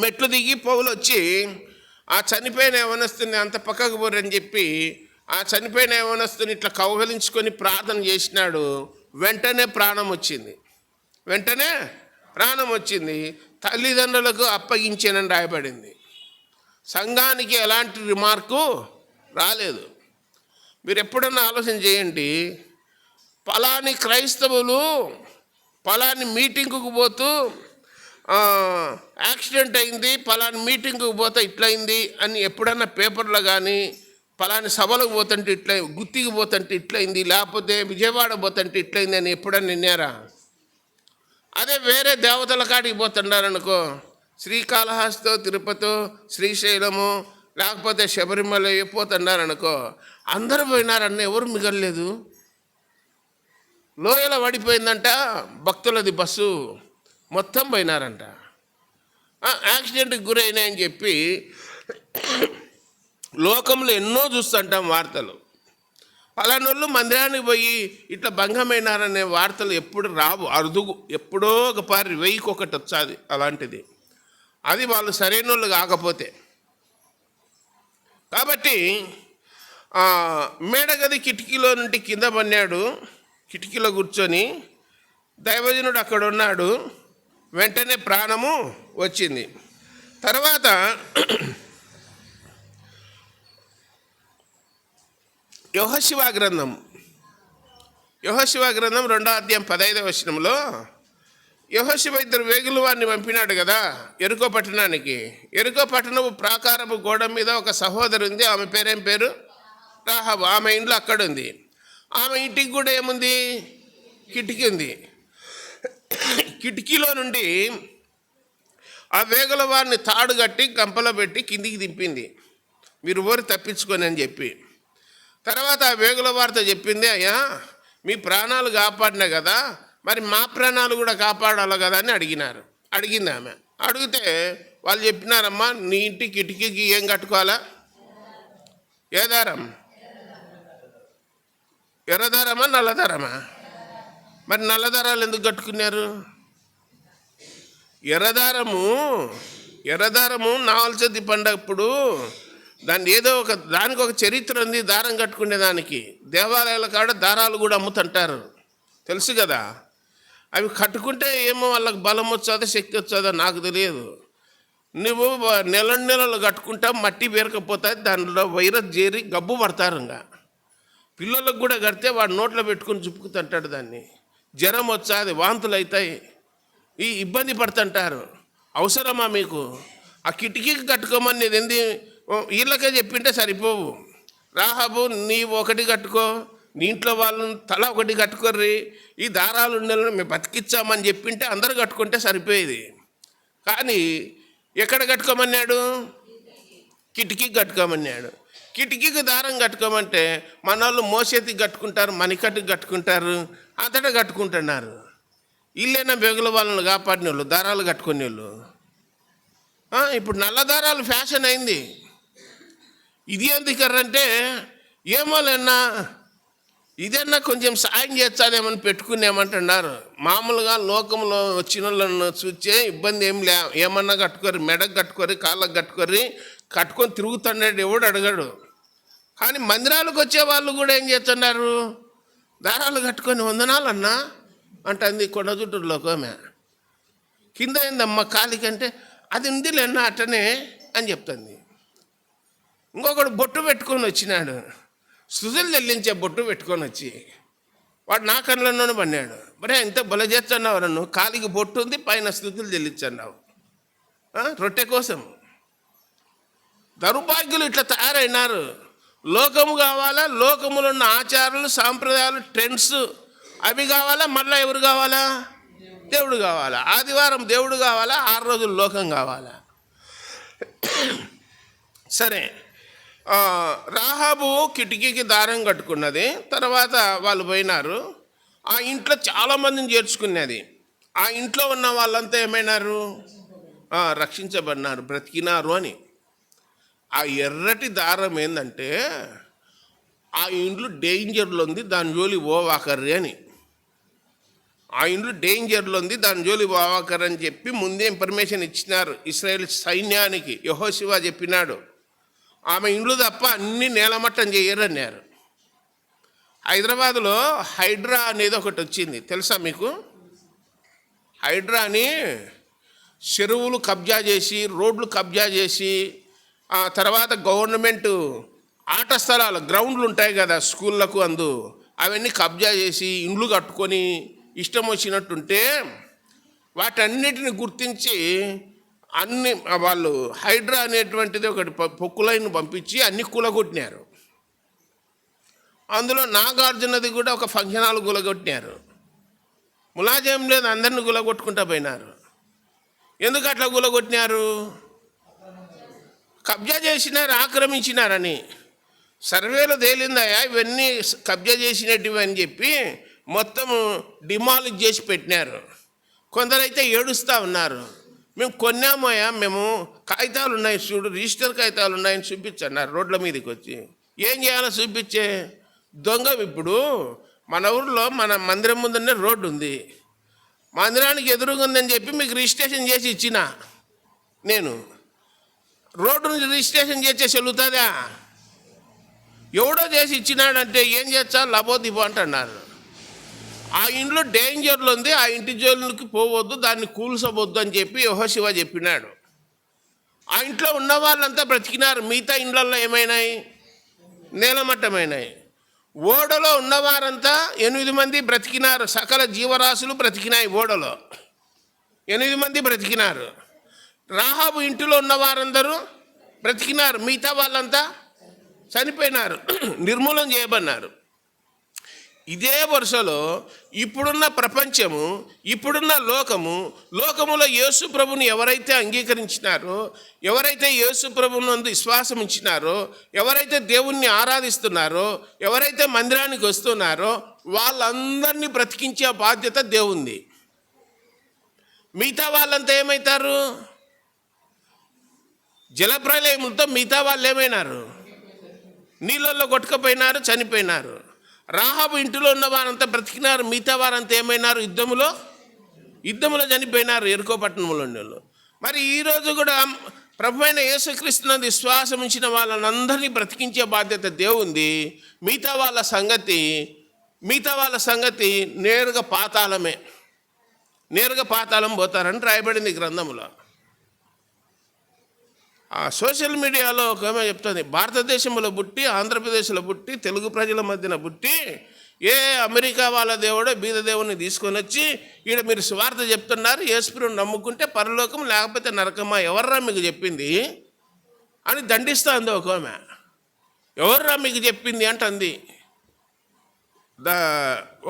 Speaker 1: మెట్లు దిగి పౌలు వచ్చి ఆ చనిపోయిన యవనస్తుని అంత పక్కకు పోరని చెప్పి ఆ చనిపోయిన యవనస్తుని ఇట్లా కౌగలించుకొని ప్రార్థన చేసినాడు. వెంటనే ప్రాణం వచ్చింది. తల్లిదండ్రులకు అప్పగించానని రాయబడింది. సంఘానికి ఎలాంటి రిమార్కు రాలేదు. మీరు ఎప్పుడన్నా ఆలోచన చేయండి, పలాని క్రైస్తవులు పలాని మీటింగుకు పోతూ యాక్సిడెంట్ అయింది, పలాని మీటింగుకు పోతే ఇట్లయింది అని ఎప్పుడన్నా పేపర్లో కానీ, పలాని సభలకు పోతుంటే ఇట్లా, గుత్తికి పోతుంటే ఇట్లయింది, లేకపోతే విజయవాడ పోతుంటే ఇట్లయింది అని ఎప్పుడన్నా విన్నారా? అదే వేరే దేవతల కాడికి పోతున్నారనుకో, శ్రీకాళహస్తో, తిరుపతో, శ్రీశైలము, లేకపోతే శబరిమల పోతున్నారనుకో, అందరూ పోయినారన్న ఎవరు మిగలలేదు. లోయలో పడిపోయిందంట భక్తులది బస్సు, మొత్తం పోయినారంట. యాక్సిడెంట్కి గురైనాయని చెప్పి లోకంలో ఎన్నో చూస్తుంటాం వార్తలు. పలానోళ్ళు మందిరానికి పోయి ఇట్లా భంగమైనారనే వార్తలు ఎప్పుడు రావు, అరుదుగు. ఎప్పుడో ఒక పారి 1000కి వచ్చాది అలాంటిది. అది వాళ్ళు సరైన వాళ్ళు కాకపోతే. కాబట్టి మేడగది కిటికీలో నుండి కింద పడినాడు. కిటికీలో కూర్చొని దైవజనుడు అక్కడ ఉన్నాడు. వెంటనే ప్రాణము వచ్చింది. తర్వాత యెహోషువ గ్రంథం 2వ అధ్యాయం 15వ వచనంలో యెహోషువ 2 వేగుల వారిని పంపినాడు కదా ఎరుకో పట్టణానికి. ఎరుకో పట్టణపు ప్రాకారపు గోడ మీద ఒక సహోదరు ఉంది. ఆమె పేరేం పేరు? రాహాబు. ఆమె ఇంట్లో అక్కడ ఉంది. ఆమె ఇంటికి కూడా ఏముంది? కిటికీ ఉంది. కిటికీలో నుండి ఆ వేగుల వారిని తాడు కట్టి గంపలో పెట్టి కిందికి దింపింది, మీరు ఊరి తప్పించుకొని అని చెప్పి. తర్వాత ఆ వేగుల వారితో చెప్పింది, అయ్యా మీ ప్రాణాలు కాపాడినా కదా, మరి మా ప్రాణాలు కూడా కాపాడాలి కదా అని అడిగింది ఆమె. అడిగితే వాళ్ళు చెప్పినారమ్మా, నీ ఇంటి కిటికీకి ఏం కట్టుకోవాలా? ఏ దారం? ఎర్రదారమా నల్లదారమా? మరి నల్లదారాలు ఎందుకు కట్టుకున్నారు? ఎర్రదారము నావల్చద్ది పండప్పుడు దానికి ఒక చరిత్ర ఉంది. దారం కట్టుకునే దానికి దేవాలయాల కాడ దారాలు కూడా అమ్ముతుంటారు, తెలుసు కదా. అవి కట్టుకుంటే ఏమో వాళ్ళకి బలం వచ్చేదో శక్తి వచ్చేదో నాకు తెలియదు. నువ్వు నెలలు కట్టుకుంటా, మట్టి పేరకపోతుంది, దానిలో వైరస్ చేరి గబ్బు పడతారు. ఇంకా పిల్లలకు కూడా కడితే వాడు నోట్లో పెట్టుకుని చుప్పుకుతుంటాడు, దాన్ని జ్వరం వచ్చేది, వాంతులు అవుతాయి, ఇబ్బంది పడుతుంటారు. అవసరమా మీకు? ఆ కిటికీకి కట్టుకోమని నేను ఏంది వీళ్ళకే చెప్పింటే సరిపోవు. రాహాబు నీవు ఒకటి కట్టుకో, నీ ఇంట్లో వాళ్ళని తల ఒకటి కట్టుకోర్రి, ఈ దారాలు ఉండేలను మేము బతికిచ్చామని చెప్పింటే అందరూ కట్టుకుంటే సరిపోయేది. కానీ ఎక్కడ కట్టుకోమన్నాడు? కిటికీకి కట్టుకోమన్నాడు. కిటికీకి దారం కట్టుకోమంటే మన వాళ్ళు మోసేతికి కట్టుకుంటారు, మణికట్టుకు కట్టుకుంటారు, అంతటా కట్టుకుంటున్నారు. ఇల్లేనా బెగుల వాళ్ళని కాపాడిన వాళ్ళు, దారాలు కట్టుకునే వాళ్ళు. ఇప్పుడు నల్ల దారాలు ఫ్యాషన్ అయింది. ఇది ఎందుకరంటే ఏమోలేనా, ఇదన్నా కొంచెం సాయం చేస్తాదేమని పెట్టుకునేమంటున్నారు. మామూలుగా లోకంలో వచ్చిన వాళ్ళను చూచే ఇబ్బంది ఏమన్నా కట్టుకోరు, మెడకు కట్టుకోరు, కాళ్ళకు కట్టుకొని తిరుగుతున్నాడు, ఎవడు అడగడు. కానీ మందిరాలకు వచ్చే వాళ్ళు కూడా ఏం చేస్తున్నారు? దారాలు కట్టుకొని వందనాలన్నా అంటుంది కొండ చుట్టూ లోకమే. కింద ఏందమ్మా కాలికంటే అది ఉందిలేనా అట్టనే అని చెప్తుంది. ఇంకొకడు బొట్టు పెట్టుకొని వచ్చినాడు, స్థుతులు చెల్లించే బొట్టు పెట్టుకొని వచ్చి వాడు నా కళ్ళలోనే పడినాడు. మరి ఇంత బల చేస్తున్నావు నన్ను, కాలికి బొట్టు ఉంది, పైన స్థుతులు చెల్లించన్నావు రొట్టె కోసం. దౌర్భాగ్యులు ఇట్లా తయారైనారు. లోకము కావాలా, లోకములో ఉన్న ఆచారాలు, సాంప్రదాయాలు, ట్రెండ్స్ అవి కావాలా, మళ్ళీ ఎవరు కావాలా? దేవుడు కావాలా. ఆదివారం దేవుడు కావాలా, 6 రోజులు లోకం కావాలా? సరే, రాహాబు కిటికీకి దారం కట్టుకున్నది. తర్వాత వాళ్ళు పోయినారు. ఆ ఇంట్లో చాలామందిని చేర్చుకున్నది. ఆ ఇంట్లో ఉన్న వాళ్ళంతా ఏమైనారు? రక్షించబడినారు, బ్రతికినారు అని. ఆ ఎర్రటి దారం ఏంటంటే ఆ ఇండ్లు డేంజర్లో ఉంది, దాని జోలి ఓవాకర్రి అని. ఆ ఇండ్లు డేంజర్లో ఉంది, దాని జోలి ఓవాకర్ అని చెప్పి ముందే ఇన్ఫర్మేషన్ ఇచ్చినారు ఇశ్రాయేల్ సైన్యానికి. యెహోషువ చెప్పినాడు, ఆమె ఇండ్లు తప్ప అన్ని నేలమట్టం చేయరన్నారు. హైదరాబాదులో హైడ్రా అనేది ఒకటి వచ్చింది, తెలుసా మీకు? హైడ్రా అని చెరువులు కబ్జా చేసి, రోడ్లు కబ్జా చేసి, ఆ తర్వాత గవర్నమెంట్ ఆట స్థలాలు, గ్రౌండ్లు ఉంటాయి కదా స్కూళ్ళకు, అవన్నీ కబ్జా చేసి ఇండ్లు కట్టుకొని ఇష్టం వచ్చినట్టుంటే వాటన్నిటిని గుర్తించి అన్ని వాళ్ళు హైడ్రా అనేటువంటిది ఒకటి పొక్కులైన పంపించి అన్ని కూలగొట్టినారు. అందులో నాగార్జునది కూడా ఒక ఫంక్షన్ హాల్ కూలగొట్టినారు. ములాజం లేదు, అందరిని కూలగొట్టుకుంటూ పోయినారు. ఎందుకు అట్లా కూలగొట్టినారు? కబ్జా చేసినారు, ఆక్రమించినారని. సర్వేలో తేలిందయా ఇవన్నీ కబ్జా చేసినట్టు అని చెప్పి మొత్తం డిమాలిష్ చేసి పెట్టినారు. కొందరైతే ఏడుస్తూ ఉన్నారు, మేము కొన్నామోయా, మేము కాగితాలు ఉన్నాయి చూడు, రిజిస్టర్ కాగితాలు ఉన్నాయని చూపించన్నారు. రోడ్ల మీదకి వచ్చి ఏం చేయాలో చూపించే దొంగ. ఇప్పుడు మన ఊరిలో మన మందిరం ముందనే రోడ్డు ఉంది, మందిరానికి ఎదురుగా ఉందని చెప్పి మీకు రిజిస్ట్రేషన్ చేసి ఇచ్చిన నేను. రోడ్డుని రిజిస్ట్రేషన్ చేసే చెల్లుతుందా? ఎవడో చేసి ఇచ్చినాడంటే ఏం చేస్తా, లబోదిబో అంటున్నారు. ఆ ఇంట్లో డేంజర్లో ఉంది, ఆ ఇంటి జోలికి పోవద్దు, దాన్ని కూల్చవద్దు అని చెప్పి యెహోషువ చెప్పినాడు. ఆ ఇంట్లో ఉన్న వాళ్ళంతా బ్రతికినారు. మిగతా ఇండ్లలో ఏమైనాయి? నేలమట్టమైనాయి. ఓడలో ఉన్నవారంతా 8 మంది బ్రతికినారు. సకల జీవరాశులు బ్రతికినాయి ఓడలో. 8 మంది బ్రతికినారు. రాహాబు ఇంటిలో ఉన్న వారందరూ బ్రతికినారు, మిగతా వాళ్ళంతా చనిపోయినారు, నిర్మూలన చేయబడినారు. ఇదే వరుసలో ఇప్పుడున్న ప్రపంచము, ఇప్పుడున్న లోకములో యేసు ప్రభుని ఎవరైతే అంగీకరించినారో, ఎవరైతే యేసు ప్రభునందు విశ్వాసం ఇచ్చినారో, ఎవరైతే దేవుణ్ణి ఆరాధిస్తున్నారో, ఎవరైతే మందిరానికి వస్తున్నారో వాళ్ళందరినీ బ్రతికించే బాధ్యత దేవుంది. మిగతా వాళ్ళంతా ఏమవుతారు? జలప్రలయములతో మిగతా వాళ్ళు ఏమైనారు? నీళ్ళల్లో కొట్టుకుపోయినారు, చనిపోయినారు. రాహాబు ఇంటిలో ఉన్న వారంతా బ్రతికినారు, మిగతా వారంతా ఏమైనారు? యుద్ధములో చనిపోయినారు, ఎరుకో పట్టణంలో ఉండేవాళ్ళు. మరి ఈరోజు కూడా ప్రభు అయిన యేసుక్రీస్తునందు విశ్వాసం ఉంచిన వాళ్ళనందరినీ బ్రతికించే బాధ్యత దేవుంది. మిగతా వాళ్ళ సంగతి నేరుగా పాతాళం పోతారని రాయబడింది గ్రంథంలో. ఆ సోషల్ మీడియాలో ఒక ఆమె చెప్తుంది, భారతదేశంలో పుట్టి, ఆంధ్రప్రదేశ్లో పుట్టి, తెలుగు ప్రజల మధ్యన పుట్టి, అమెరికా వాళ్ళ దేవుడో బీద దేవుని తీసుకొని వచ్చి ఈడ మీరు సువార్త చెప్తున్నారు, యేసుప్రభుని నమ్ముకుంటే పరలోకం లేకపోతే నరకమా, ఎవర్రా మీకు చెప్పింది అని దండిస్తుంది ఒక ఆమె. ఎవర్రా మీకు చెప్పింది అంటుంది.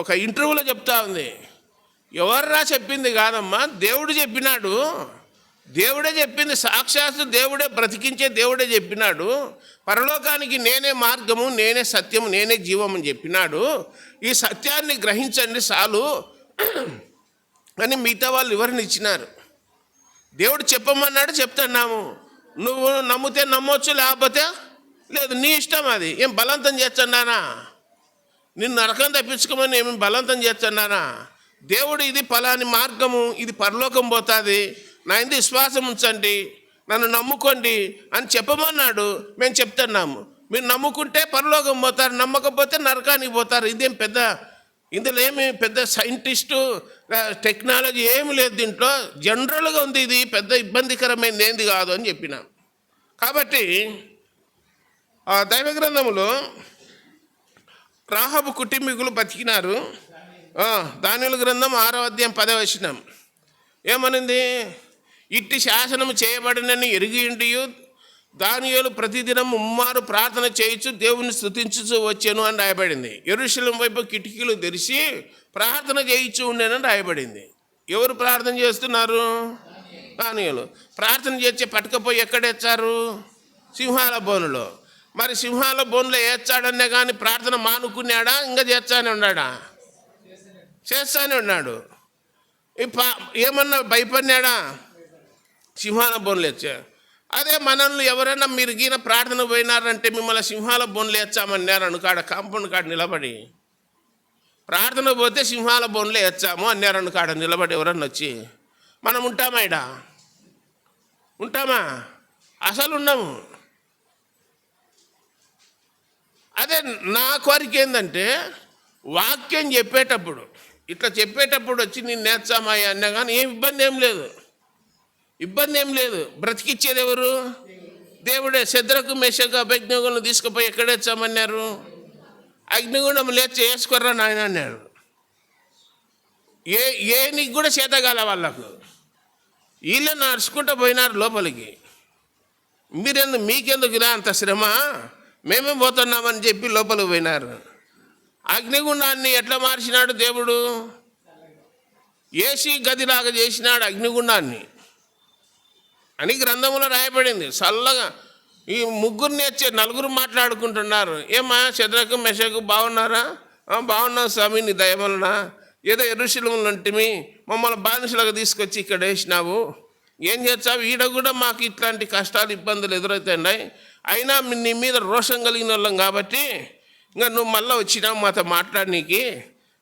Speaker 1: ఒక ఇంటర్వ్యూలో చెప్తా ఉంది, ఎవర్రా చెప్పింది కాదమ్మా, దేవుడు చెప్పినాడు, దేవుడే చెప్పింది, సాక్షాత్తు దేవుడే, బ్రతికించే దేవుడే చెప్పినాడు, పరలోకానికి నేనే మార్గము, నేనే సత్యము, నేనే జీవం అని చెప్పినాడు, ఈ సత్యాన్ని గ్రహించండి చాలు అని మిగతా వాళ్ళు వివరణ ఇచ్చినారు. దేవుడు చెప్పమన్నాడు, చెప్తున్నాము, నువ్వు నమ్మితే నమ్మొచ్చు, లేకపోతే లేదు, నీ ఇష్టం. అది ఏం బలవంతం చేస్తున్నానా? నిన్ను నరకం తప్పించుకోమని ఏమి బలవంతం చేస్తున్నానా? దేవుడు ఇది ఫలాని మార్గము, ఇది పరలోకం పోతుంది, నా ఇందు విశ్వాసం ఉంచండి, నన్ను నమ్ముకోండి అని చెప్పమన్నాడు. మేము చెప్తున్నాము, మీరు నమ్ముకుంటే పరలోకం పోతారు, నమ్మకపోతే నరకానికి పోతారు. ఇదేం ఇందులో ఏమి పెద్ద సైంటిస్టు టెక్నాలజీ ఏమి లేదు, దీంట్లో జనరల్గా ఉంది, ఇది పెద్ద ఇబ్బందికరమైనది ఏంది కాదు అని చెప్పినాం. కాబట్టి ఆ దైవ గ్రంథంలో రాహాబు కుటుంబీకులు బతికినారు. దానియేలు గ్రంథం 6వ అధ్యాయం 10వ వచనం ఏమనింది? ఇట్టి శాసనము చేయబడినని ఎరిగియుండియు దానియేలు ప్రతిదినం ముమ్మారు ప్రార్థన చేయించు దేవుని స్తుతించుచు వచ్చాను అని రాయబడింది. యెరూషలేము వైపు కిటికీలు తెరిచి ప్రార్థన చేయించు ఉండేనని రాయబడింది. ఎవరు ప్రార్థన చేస్తున్నారు? దానియేలు. ప్రార్థన చేసి పట్టుకపోయి ఎక్కడేచ్చారు? సింహాల బోనులో. మరి సింహాల బోన్లో ఏడ్చాడనే కానీ ప్రార్థన మానుకున్నాడా? ఇంకా చేస్తానే ఉన్నాడా? చేస్తానే ఉన్నాడు. ఏమన్నా భయపడినాడా? సింహాల బోన్లు ఏడ్చా. అదే మనల్ని ఎవరైనా మీరు గీన ప్రార్థన పోయినారంటే మిమ్మల్ని సింహాల బోన్లు ఏడ్చామన్నారు అనుకాడ, కాంపౌండ్ కాడ నిలబడి ప్రార్థన పోతే సింహాల బోన్లు ఏడ్చాము అన్నారు అనుకాడ నిలబడి ఎవరన్నా వచ్చి, మనం ఉంటామా? ఇడా ఉంటామా? అసలు ఉన్నాము. అదే నా కోరిక ఏంటంటే, వాక్యం చెప్పేటప్పుడు ఇట్లా చెప్పేటప్పుడు వచ్చి నేను నేర్చామాయి అన్నా కానీ ఏం ఇబ్బంది ఏం లేదు. బ్రతికిచ్చేది ఎవరు? దేవుడే. శద్రకు మెషకు అభిజ్ఞగులను తీసుకుపోయి ఎక్కడేచ్చామన్నారు? అగ్నిగుండం లేచి వేసుకోర్రా నాయన అన్నారు. నీకు కూడా చేతగాల వాళ్ళకు. వీళ్ళు నడుచుకుంటూ పోయినారు లోపలికి. మీకెందుకురా అంత శ్రమ, మేమే పోతున్నామని చెప్పి లోపలికి పోయినారు. అగ్నిగుండాన్ని ఎట్లా మార్చినాడు దేవుడు? ఏసీ గదిలాగా చేసినాడు అగ్నిగుండాన్ని అని గ్రంథంలో రాయబడింది. చల్లగా ఈ ముగ్గురిని వచ్చే నలుగురు మాట్లాడుకుంటున్నారు. ఏమా శద్రకు మెషకు బాగున్నారా? బాగున్నావు స్వామి, నీ దయ వలన. ఏదో యెరూషలేములో ఉంటిమి, మమ్మల్ని బానిసలుగా తీసుకొచ్చి ఇక్కడ వేసినావు, ఏం చేస్తావు? ఈడ కూడా మాకు ఇట్లాంటి కష్టాలు ఇబ్బందులు ఎదురవుతున్నాయి, అయినా నీ మీద రోషం కలిగిన వాళ్ళం కాబట్టి ఇంకా నువ్వు మళ్ళీ వచ్చినావు మాతో మాట్లాడనీకి.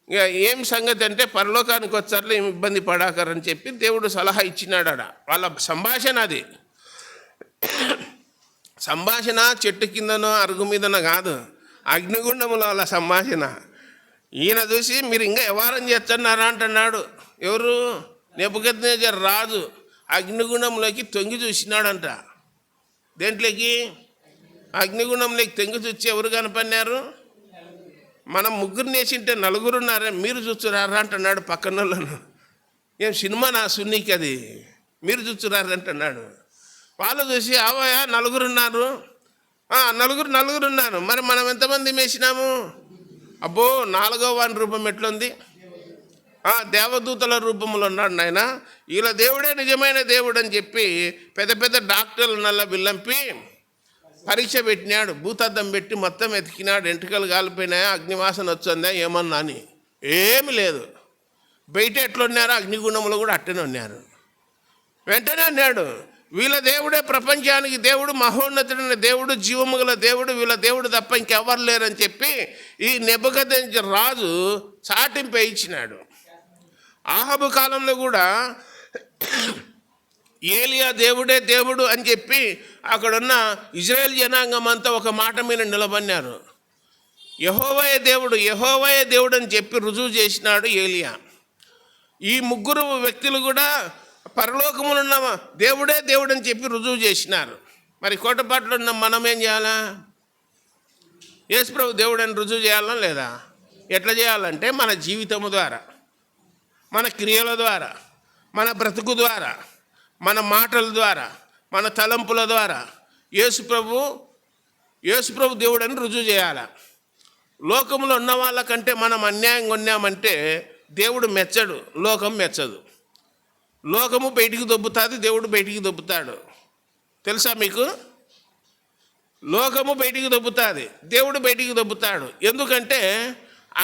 Speaker 1: ఇక ఏం సంగతి అంటే, పరలోకానికి వచ్చారులే, ఏమి ఇబ్బంది పడాకరని చెప్పి దేవుడు సలహా ఇచ్చినాడ. వాళ్ళ సంభాషణ అది. సంభాషణ చెట్టు కిందనో అరుగు మీదనో కాదు, అగ్నిగుండంలో వాళ్ళ సంభాషణ. ఈయన చూసి మీరు ఇంకా వ్యవహారం చేస్తున్నారా అంటున్నాడు. ఎవరు? నెబుకద్నెజర్ రాజు అగ్నిగుండంలోకి తొంగి చూసినాడంట. దేంట్లోకి? అగ్నిగుండంలోకి తొంగి చూసి ఎవరు కనపడినారు? మనం ముగ్గురు నేసింటే నలుగురున్నారే, మీరు చూస్తున్నారా అంటున్నాడు పక్కన వాళ్ళను. ఏం సినిమా నా సున్నీకి అది మీరు చూస్తున్నారు అంటున్నాడు. వాళ్ళు చూసి అవయా నలుగురున్నారు, నలుగురు ఉన్నారు, మరి మనం ఎంతమంది వేసినాము? అబ్బో 4వ వాని రూపం ఎట్లుంది? దేవదూతల రూపంలో ఉన్నాడు నాయన, వీళ్ళ దేవుడే నిజమైన దేవుడు అని చెప్పి పెద్ద పెద్ద డాక్టర్లు నల్ల బిల్లంపి పరీక్ష పెట్టినాడు. భూతద్దం పెట్టి మొత్తం ఎతికినాడు. ఎంట్రుకలు కాలిపోయినాయా, అగ్నివాసన వచ్చిందా ఏమన్నా అని. ఏమి లేదు. బయట ఎట్లున్నారు, అగ్నిగుండంలో కూడా అట్టనే ఉన్నారు. వెంటనే అన్నాడు, వీళ్ళ దేవుడే ప్రపంచానికి దేవుడు, మహోన్నతుడైన దేవుడు, జీవము గల దేవుడు, వీళ్ళ దేవుడు తప్ప ఇంకెవ్వరు లేరని చెప్పి ఈ నెబుకద్నెజరు రాజు చాటింపు ఇచ్చినాడు. ఆహాబు కాలంలో కూడా ఏలియా దేవుడే దేవుడు అని చెప్పి అక్కడున్న ఇజ్రాయేల్ జనాంగం అంతా ఒక మాట మీద నిలబడినారు. యెహోవాయే దేవుడు అని చెప్పి రుజువు చేసినాడు ఏలియా. ఈ ముగ్గురు వ్యక్తులు కూడా పరలోకములో ఉన్న దేవుడే దేవుడు అని చెప్పి రుజువు చేసినారు. మరి కోటపాట్లో ఉన్న మనం ఏం చేయాలా? యేసుప్రభు దేవుడు అని రుజువు చేయాలా లేదా? ఎట్లా చేయాలంటే మన జీవితము ద్వారా, మన క్రియల ద్వారా, మన బ్రతుకు ద్వారా, మన మాటల ద్వారా, మన తలంపుల ద్వారా యేసుప్రభు దేవుడు అని రుజువు చేయాలి. లోకంలో ఉన్న వాళ్ళకంటే మనం అన్యాయంగా ఉన్నామంటే దేవుడు మెచ్చడు, లోకం మెచ్చదు. లోకము బయటికి దొబ్బుతుంది, దేవుడు బయటికి దొబ్బుతాడు. తెలుసా మీకు? లోకము బయటికి దొబ్బుతుంది, దేవుడు బయటికి దొబ్బుతాడు. ఎందుకంటే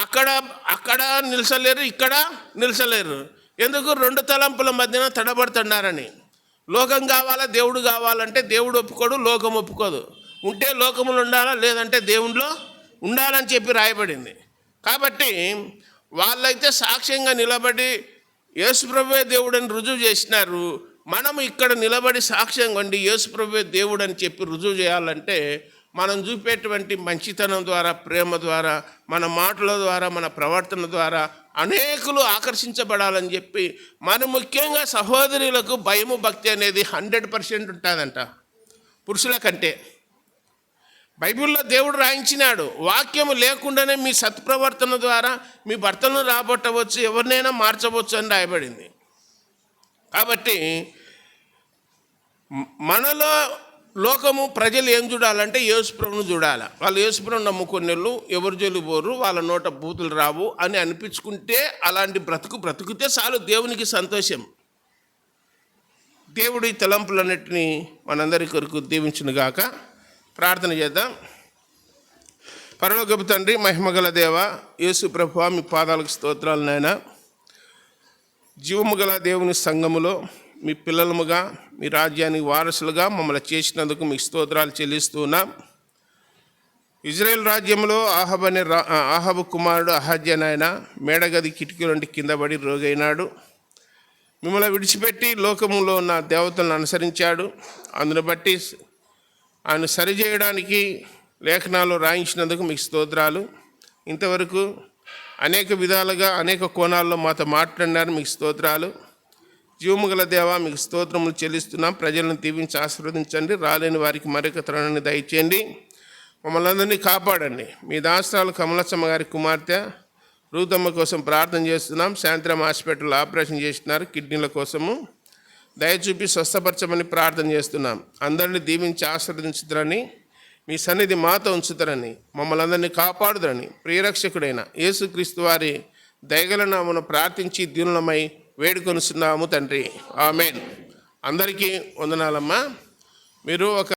Speaker 1: అక్కడ నిలిచలేరు, ఇక్కడ నిలిచలేరు. ఎందుకు? 2 తలంపుల మధ్యన తడబడుతున్నారని. లోకం కావాలా, దేవుడు కావాలంటే దేవుడు ఒప్పుకోడు, లోకం ఒప్పుకోదు. ఉంటే లోకములు ఉండాలా, లేదంటే దేవునిలో ఉండాలని చెప్పి రాయబడింది. కాబట్టి వాళ్ళైతే సాక్ష్యంగా నిలబడి యేసుప్రభువే దేవుడు అని రుజువు చేసినారు. మనం ఇక్కడ నిలబడి సాక్ష్యంగా ఉండి యేసుప్రభువే దేవుడు అని చెప్పి రుజువు చేయాలంటే మనం చూపేటువంటి మంచితనం ద్వారా, ప్రేమ ద్వారా, మన మాటల ద్వారా, మన ప్రవర్తన ద్వారా అనేకులు ఆకర్షించబడాలని చెప్పి మరి ముఖ్యంగా సహోదరులకు భయము భక్తి అనేది 100% ఉంటుందంట పురుషుల కంటే. బైబిల్లో దేవుడు రాయించినాడు, వాక్యము లేకుండానే మీ సత్ప్రవర్తన ద్వారా మీ భర్తను రాబట్టవచ్చు, ఎవరినైనా మార్చవచ్చు అని రాయబడింది. కాబట్టి మనలో లోకము ప్రజలు ఏం చూడాలంటే యేసుప్రభును చూడాలి. వాళ్ళు యేసుప్రభుని నమ్ముకునేళ్ళు ఎవరు జోలి పోరు, వాళ్ళ నోట బూతులు రావు అని అనిపించుకుంటే అలాంటి బ్రతుకుతే చాలు, దేవునికి సంతోషం. దేవుడి తలంపులన్నిటినీ మనందరి కొరకు దీవించునుగాక. ప్రార్థన చేద్దాం. పరలోకపు తండ్రి, మహిమగల దేవ, యేసు ప్రభువా, మీ పాదాలకు స్తోత్రాలు నాయన. జీవము గల దేవుని సంఘములో మీ పిల్లలముగా, మీ రాజ్యానికి వారసులుగా మమ్మల్ని చేసినందుకు మీకు స్తోత్రాలు చెల్లిస్తున్నాం. ఇజ్రాయేల్ రాజ్యంలో ఆహాబు కుమారుడు అహజ్యా నాయన మేడగది కిటికీ నుండి కింద పడి రోగైనాడు. మిమ్మల్ని విడిచిపెట్టి లోకములో ఉన్న దేవతలను అనుసరించాడు. అందును బట్టి ఆయన సరిచేయడానికి లేఖనాలు రాయించినందుకు మీకు స్తోత్రాలు. ఇంతవరకు అనేక విధాలుగా అనేక కోణాల్లో మాతో మాట్లాడినారు, మీకు స్తోత్రాలు. జీవము గల దేవ, మీకు స్తోత్రములు చెల్లిస్తున్నాం. ప్రజలను దీవించి ఆశీర్వదించండి. రాలేని వారికి మరొక తరుణాన్ని దయచేయండి. మమ్మల్ని అందరినీ కాపాడండి. మీ దాసరాలు కమలచ్చమ్మ గారి కుమార్తె రూతమ్మ కోసం ప్రార్థన చేస్తున్నాం. సాయంత్రం హాస్పిటల్ ఆపరేషన్ చేస్తున్నారు కిడ్నీల కోసము. దయచూపి స్వస్థపరచమని ప్రార్థన చేస్తున్నాం. అందరినీ దీవించి ఆశీర్వదించుతారని, మీ సన్నిధి మాతో ఉంచుతారని, మమ్మల్ని అందరినీ కాపాడుదరని ప్రియరక్షకుడైన యేసుక్రీస్తు వారి దయగల నామమున ప్రార్థించి దీనులమై వేడుకొనుచున్నాము తండ్రి. ఆమేన్. అందరికీ వందనాలమ్మా. మీరు ఒక